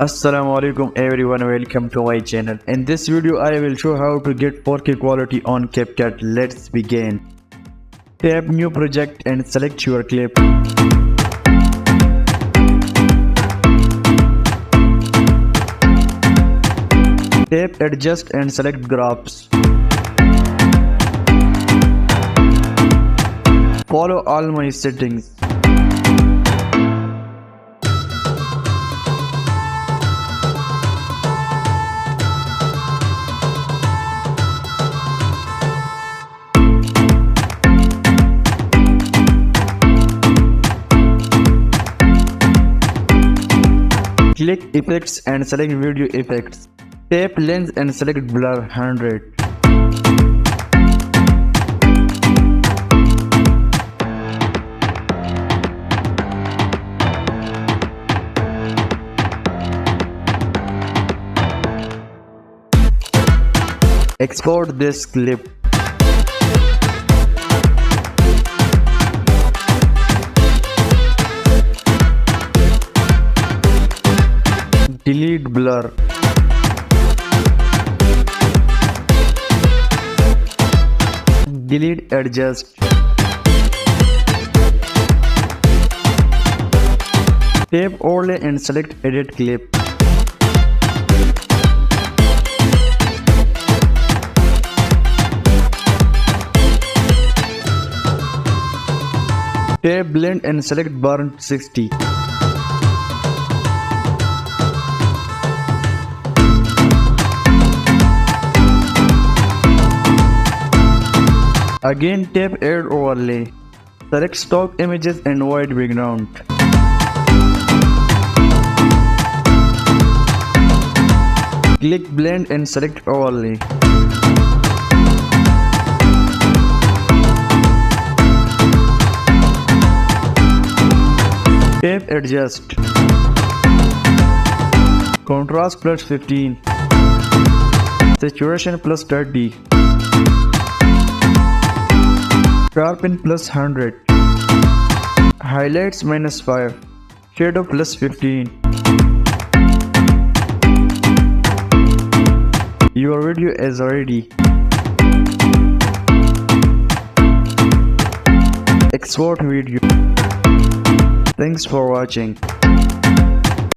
Assalamu alaikum everyone, welcome to my channel. In this video I will show how to get 4K quality on Capcut. Let's begin. Tap new project and select your clip. Tap adjust and select graphs. Follow all my settings. Click effects and select video effects. Tap lens and select blur 100. Export this clip. Delete blur. Delete adjust. Tap overlay and select edit clip. Tap blend and select burn 60. Again tap add overlay. Select stock images and white background. Click blend and select overlay. Tap adjust. Contrast plus 15. Saturation plus 30. Sharpen plus 100. Highlights minus 5. Shadow plus 15. Your video is ready. Export video. Thanks for watching.